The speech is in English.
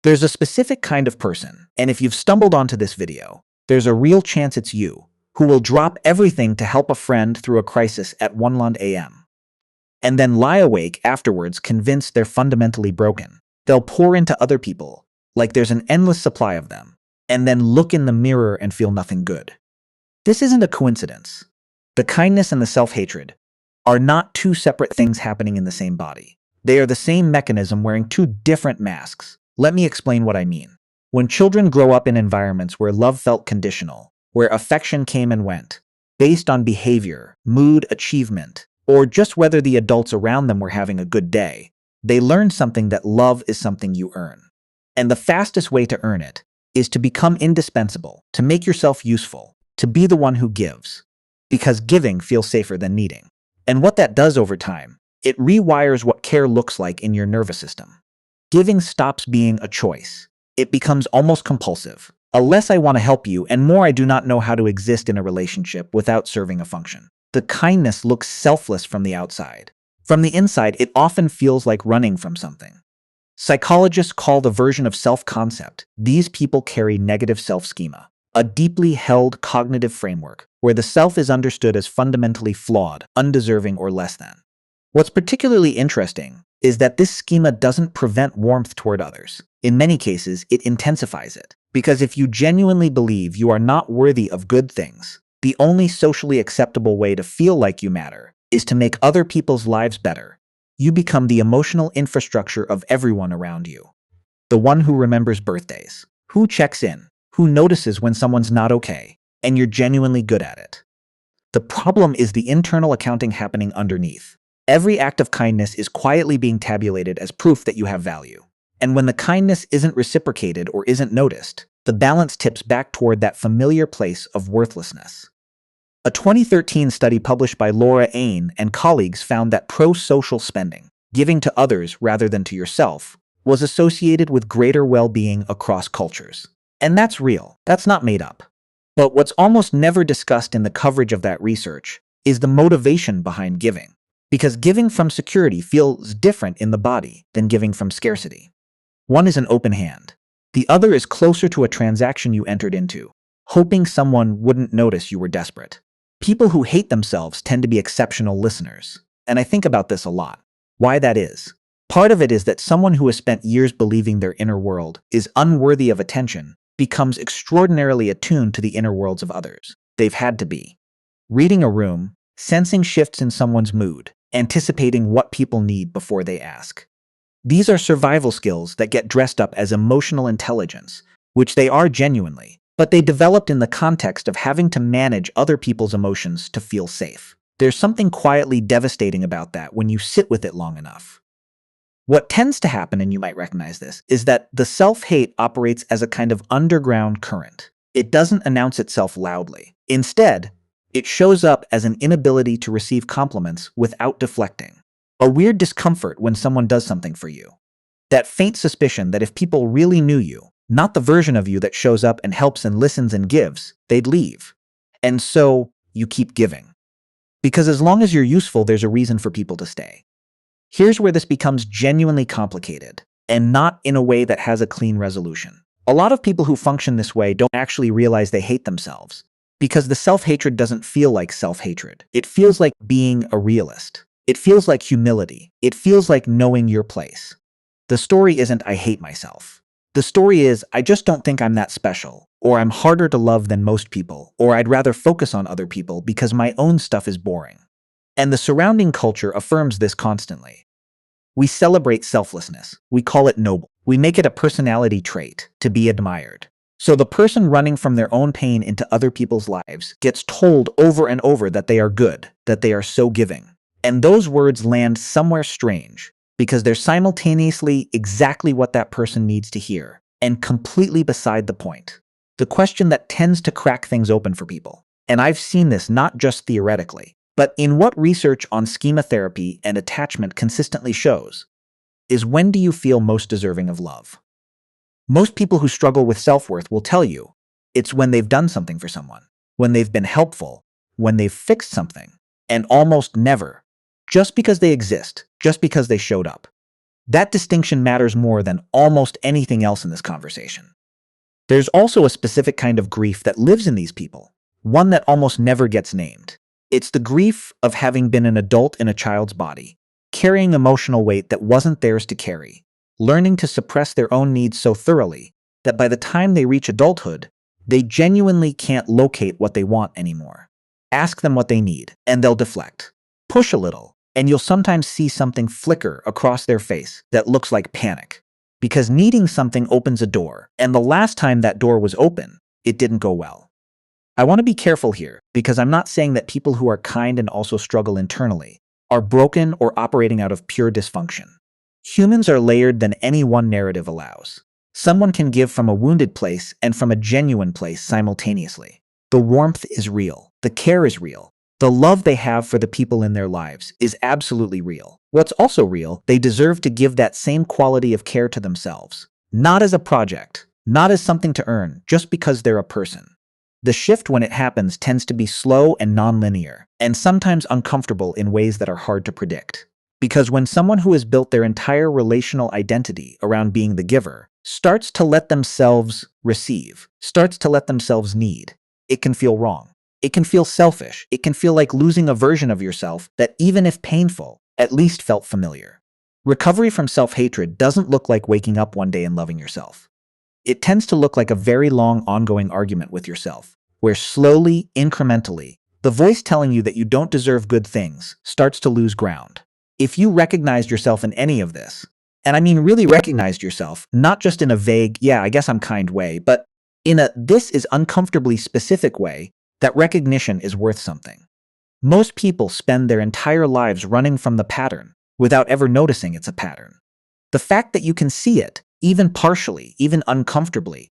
There's a specific kind of person, and if you've stumbled onto this video, there's a real chance it's you, who will drop everything to help a friend through a crisis at 1 a.m. and then lie awake afterwards convinced they're fundamentally broken. They'll pour into other people, like there's an endless supply of them, and then look in the mirror and feel nothing good. This isn't a coincidence. The kindness and the self-hatred are not two separate things happening in the same body. They are the same mechanism wearing two different masks. Let me explain what I mean. When children grow up in environments where love felt conditional, where affection came and went, based on behavior, mood, achievement, or just whether the adults around them were having a good day, they learn something that love is something you earn. And the fastest way to earn it is to become indispensable, to make yourself useful, to be the one who gives. Because giving feels safer than needing. And what that does over time, it rewires what care looks like in your nervous system. Giving stops being a choice. It becomes almost compulsive. A less I want to help you and more I do not know how to exist in a relationship without serving a function. The kindness looks selfless from the outside. From the inside, it often feels like running from something. Psychologists call the version of self-concept. These people carry negative self-schema, a deeply held cognitive framework where the self is understood as fundamentally flawed, undeserving, or less than. What's particularly interesting is that this schema doesn't prevent warmth toward others. In many cases, it intensifies it. Because if you genuinely believe you are not worthy of good things, the only socially acceptable way to feel like you matter is to make other people's lives better. You become the emotional infrastructure of everyone around you. The one who remembers birthdays, who checks in, who notices when someone's not okay, and you're genuinely good at it. The problem is the internal accounting happening underneath. Every act of kindness is quietly being tabulated as proof that you have value. And when the kindness isn't reciprocated or isn't noticed, the balance tips back toward that familiar place of worthlessness. A 2013 study published by Laura Ain and colleagues found that pro-social spending, giving to others rather than to yourself, was associated with greater well-being across cultures. And that's real. That's not made up. But what's almost never discussed in the coverage of that research is the motivation behind giving. Because giving from security feels different in the body than giving from scarcity. One is an open hand. The other is closer to a transaction you entered into, hoping someone wouldn't notice you were desperate. People who hate themselves tend to be exceptional listeners. And I think about this a lot. Why that is? Part of it is that someone who has spent years believing their inner world is unworthy of attention becomes extraordinarily attuned to the inner worlds of others. They've had to be. Reading a room, sensing shifts in someone's mood, anticipating what people need before they ask. These are survival skills that get dressed up as emotional intelligence, which they are genuinely, but they developed in the context of having to manage other people's emotions to feel safe. There's something quietly devastating about that when you sit with it long enough. What tends to happen, and you might recognize this, is that the self-hate operates as a kind of underground current. It doesn't announce itself loudly. Instead, it shows up as an inability to receive compliments without deflecting. A weird discomfort when someone does something for you. That faint suspicion that if people really knew you, not the version of you that shows up and helps and listens and gives, they'd leave. And so, you keep giving. Because as long as you're useful, there's a reason for people to stay. Here's where this becomes genuinely complicated, and not in a way that has a clean resolution. A lot of people who function this way don't actually realize they hate themselves, because the self-hatred doesn't feel like self-hatred. It feels like being a realist. It feels like humility. It feels like knowing your place. The story isn't I hate myself. The story is I just don't think I'm that special, or I'm harder to love than most people, or I'd rather focus on other people because my own stuff is boring. And the surrounding culture affirms this constantly. We celebrate selflessness. We call it noble. We make it a personality trait to be admired. So the person running from their own pain into other people's lives gets told over and over that they are good, that they are so giving. And those words land somewhere strange, because they're simultaneously exactly what that person needs to hear, and completely beside the point. The question that tends to crack things open for people, and I've seen this not just theoretically, but in what research on schema therapy and attachment consistently shows, is when do you feel most deserving of love? Most people who struggle with self-worth will tell you it's when they've done something for someone, when they've been helpful, when they've fixed something, and almost never just because they exist, just because they showed up. That distinction matters more than almost anything else in this conversation. There's also a specific kind of grief that lives in these people, one that almost never gets named. It's the grief of having been an adult in a child's body, carrying emotional weight that wasn't theirs to carry, learning to suppress their own needs so thoroughly that by the time they reach adulthood, they genuinely can't locate what they want anymore. Ask them what they need, and they'll deflect. Push a little, and you'll sometimes see something flicker across their face that looks like panic. Because needing something opens a door, and the last time that door was open, it didn't go well. I want to be careful here, because I'm not saying that people who are kind and also struggle internally are broken or operating out of pure dysfunction. Humans are layered than any one narrative allows. Someone can give from a wounded place and from a genuine place simultaneously. The warmth is real. The care is real. The love they have for the people in their lives is absolutely real. What's also real, they deserve to give that same quality of care to themselves. Not as a project, not as something to earn, just because they're a person. The shift when it happens tends to be slow and non-linear, and sometimes uncomfortable in ways that are hard to predict. Because when someone who has built their entire relational identity around being the giver starts to let themselves receive, starts to let themselves need, it can feel wrong. It can feel selfish. It can feel like losing a version of yourself that, even if painful, at least felt familiar. Recovery from self-hatred doesn't look like waking up one day and loving yourself. It tends to look like a very long, ongoing argument with yourself, where slowly, incrementally, the voice telling you that you don't deserve good things starts to lose ground. If you recognized yourself in any of this, and I mean really recognized yourself, not just in a vague, yeah, I guess I'm kind way, but in a this is uncomfortably specific way, that recognition is worth something. Most people spend their entire lives running from the pattern without ever noticing it's a pattern. The fact that you can see it, even partially, even uncomfortably,